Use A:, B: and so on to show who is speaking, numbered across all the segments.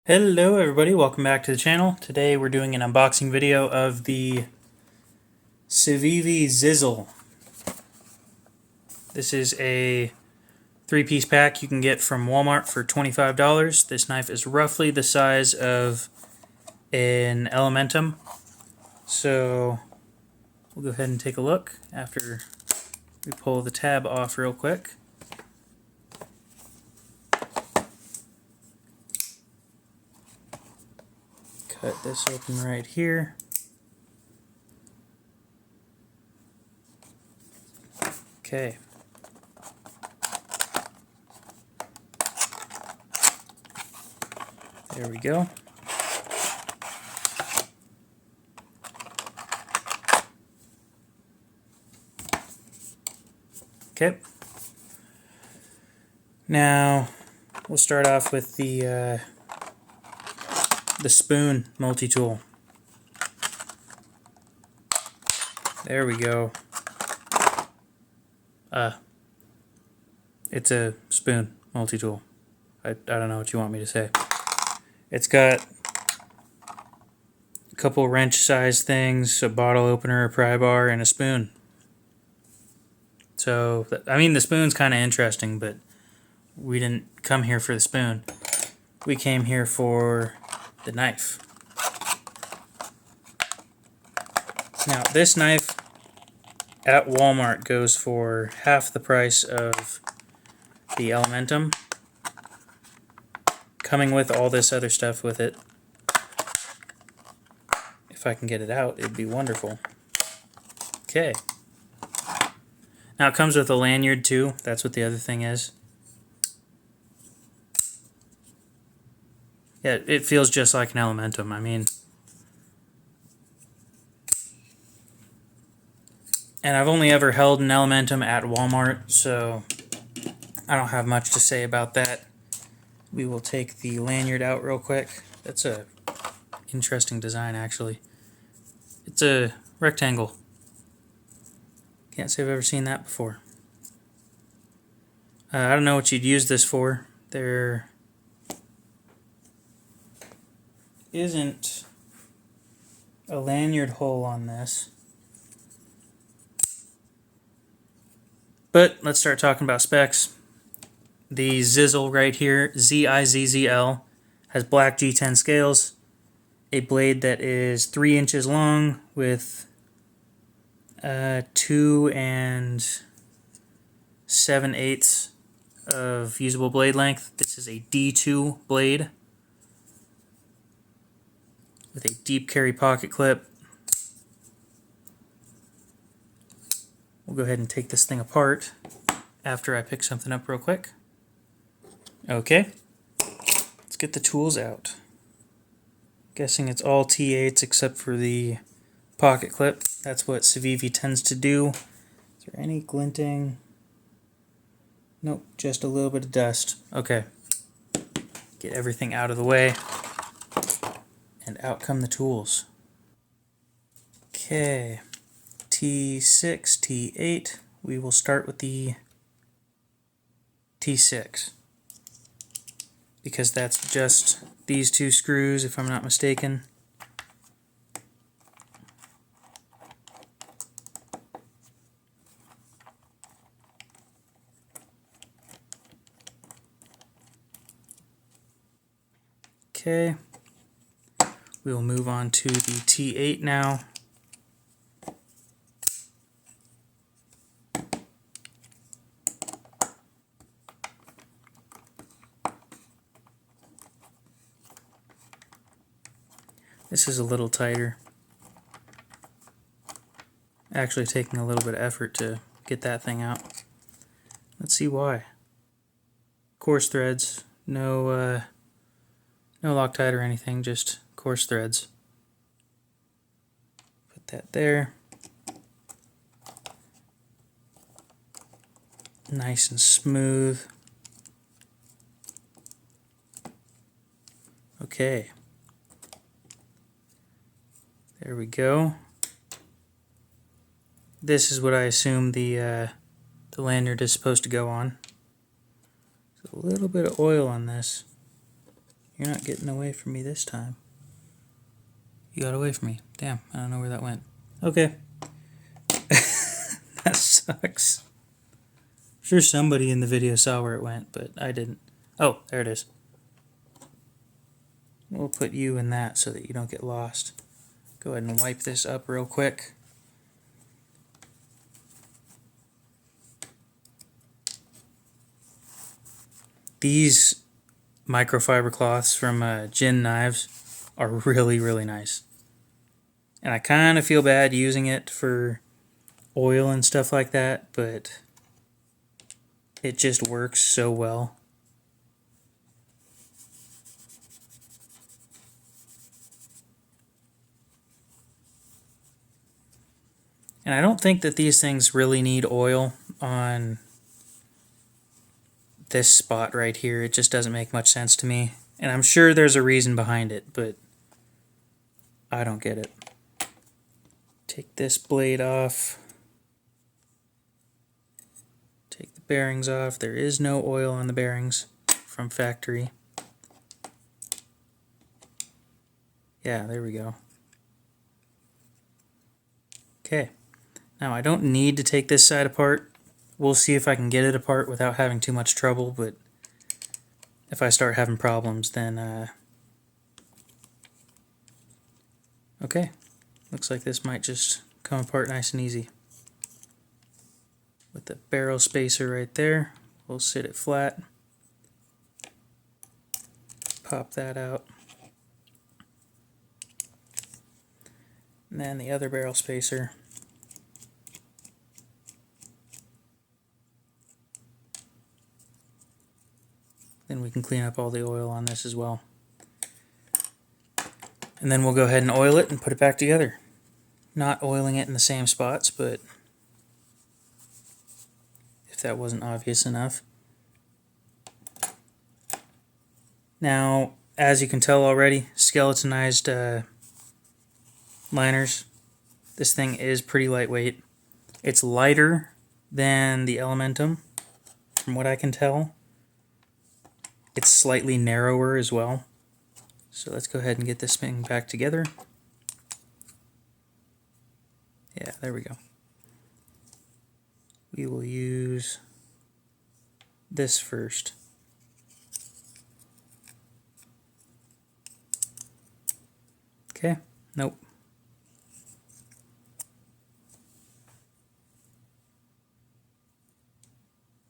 A: Hello everybody, welcome back to the channel. Today we're doing an unboxing video of the Civivi Zizzle. This is a 3-piece pack you can get from Walmart for $25. This knife is roughly the size of an Elementum. So we'll go ahead and take a look after we pull the tab off real quick. Cut this open right here. Okay. There we go. Okay. Now we'll start off with the spoon multi-tool. There we go. It's a spoon multi-tool. I don't know what you want me to say. It's got a couple wrench-sized things, a bottle opener, a pry bar, and a spoon. So, I mean, the spoon's kind of interesting, but we didn't come here for the spoon. We came here for the knife. Now, this knife at Walmart goes for half the price of the Elementum, coming with all this other stuff with it. If I can get it out, it'd be wonderful. Okay. Now it comes with a lanyard too. That's what the other thing is. Yeah, it feels just like an Elementum. I mean, and I've only ever held an Elementum at Walmart, so I don't have much to say about that. We will take the lanyard out real quick. That's a interesting design, actually. It's a rectangle. Can't say I've ever seen that before. I don't know what you'd use this for. There isn't a lanyard hole on this. But let's start talking about specs. The Zizzle right here, Z-I-Z-Z-L, has black G10 scales, a blade that is 3 inches long with 2 7/8 of usable blade length. This is a D2 blade with a deep carry pocket clip. We'll go ahead and take this thing apart after I pick something up real quick. Okay, let's get the tools out. Guessing it's all T8s except for the pocket clip. That's what Civivi tends to do. Is there any glinting? Nope, just a little bit of dust. Okay, get everything out of the way, and out come the tools. Okay, T6, T8. We will start with the T6, because that's just these two screws, if I'm not mistaken. Okay, we will move on to the T8 now. This is a little tighter. Actually taking a little bit of effort to get that thing out. Let's see why. Coarse threads, no Loctite or anything, just coarse threads. Put that there. Nice and smooth. Okay. There we go. This is what I assume the lanyard is supposed to go on. So a little bit of oil on this. You're not getting away from me this time. You got away from me. Damn, I don't know where that went. Okay. That sucks. I'm sure somebody in the video saw where it went, but I didn't. Oh, there it is. We'll put you in that so that you don't get lost. Go ahead and wipe this up real quick. These microfiber cloths from Jin Knives are really, really nice. And I kind of feel bad using it for oil and stuff like that, but it just works so well. And I don't think that these things really need oil on this spot right here. It just doesn't make much sense to me. And I'm sure there's a reason behind it, but I don't get it. Take this blade off. Take the bearings off. There is no oil on the bearings from factory. Yeah, there we go. Okay. Now I don't need to take this side apart. We'll see if I can get it apart without having too much trouble, but if I start having problems, then okay. Looks like this might just come apart nice and easy. With the barrel spacer right there, we'll sit it flat. Pop that out. And then the other barrel spacer. Then we can clean up all the oil on this as well. And then we'll go ahead and oil it and put it back together. Not oiling it in the same spots, but if that wasn't obvious enough. Now, as you can tell already, skeletonized liners. This thing is pretty lightweight. It's lighter than the Elementum, from what I can tell. It's slightly narrower as well. So let's go ahead and get this thing back together. Yeah, there we go. We will use this first. Okay, nope.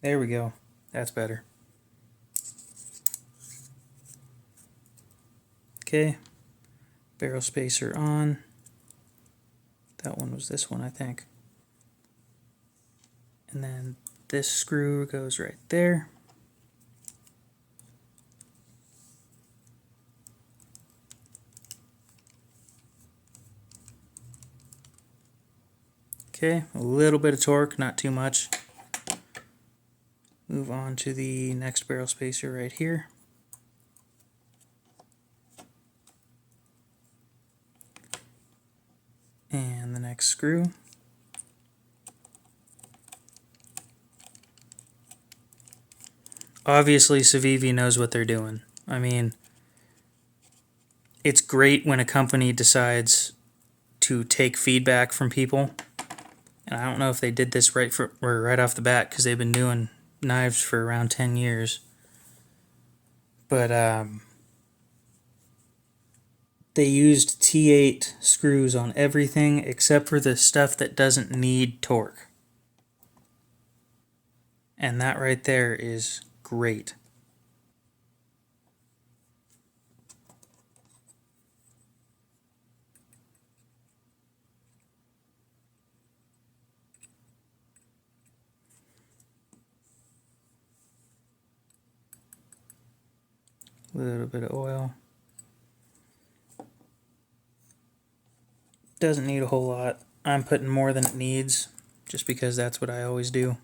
A: There we go. That's better. Okay, barrel spacer on. That one was this one, I think. And then this screw goes right there. Okay, a little bit of torque, not too much. Move on to the next barrel spacer right here. And the next screw. Obviously, Civivi knows what they're doing. I mean, it's great when a company decides to take feedback from people. And I don't know if they did this right off the bat, because they've been doing knives for around 10 years. But they used T8 screws on everything except for the stuff that doesn't need torque. And that right there is great. A little bit of oil. Doesn't need a whole lot. I'm putting more than it needs just because that's what I always do.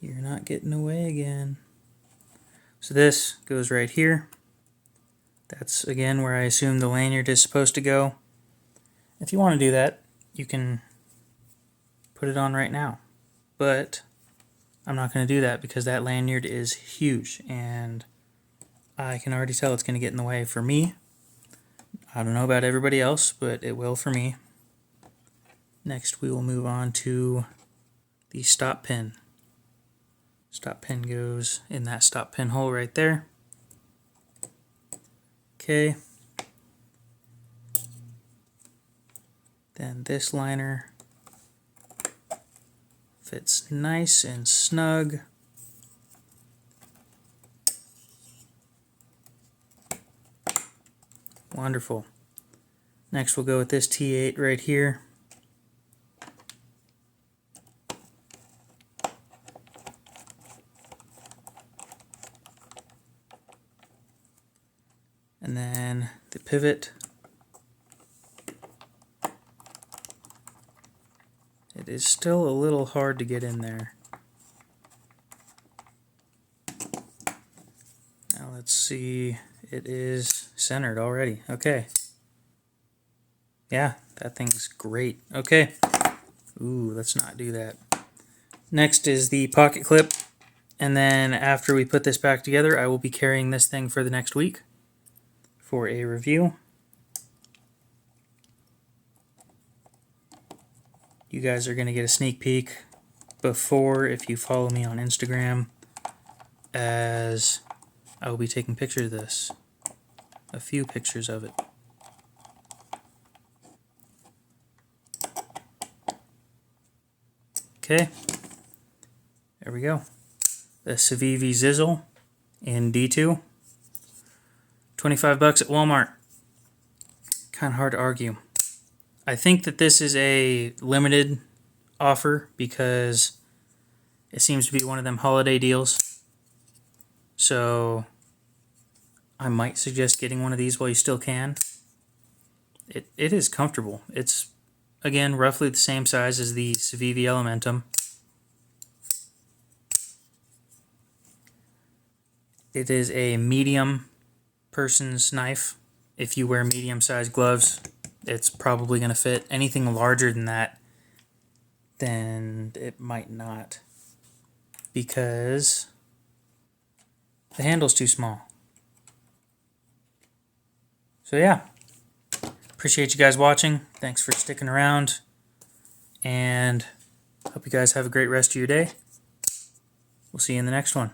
A: You're not getting away again. So this goes right here. That's again where I assume the lanyard is supposed to go. If you want to do that, you can put it on right now. But I'm not going to do that because that lanyard is huge and I can already tell it's going to get in the way for me. I don't know about everybody else, but it will for me. Next we will move on to the stop pin. Stop pin goes in that stop pin hole right there. Okay. Then this liner fits nice and snug. Wonderful. Next we'll go with this T8 right here. And then the pivot. It is still a little hard to get in there. Now let's see, it is centered already. Okay. Yeah, that thing's great. Okay. Ooh, let's not do that. Next is the pocket clip. And then after we put this back together, I will be carrying this thing for the next week for a review. You guys are going to get a sneak peek before, if you follow me on Instagram, as I will be taking pictures of this. A few pictures of it. Okay. There we go. The Civivi Zizzle in D2. 25 bucks at Walmart. Kind of hard to argue. I think that this is a limited offer because it seems to be one of them holiday deals. So I might suggest getting one of these while you still can. It is comfortable. It's, again, roughly the same size as the Civivi Elementum. It is a medium person's knife. If you wear medium-sized gloves, it's probably going to fit. Anything larger than that, then it might not, because the handle's too small. So yeah, appreciate you guys watching. Thanks for sticking around, and hope you guys have a great rest of your day. We'll see you in the next one.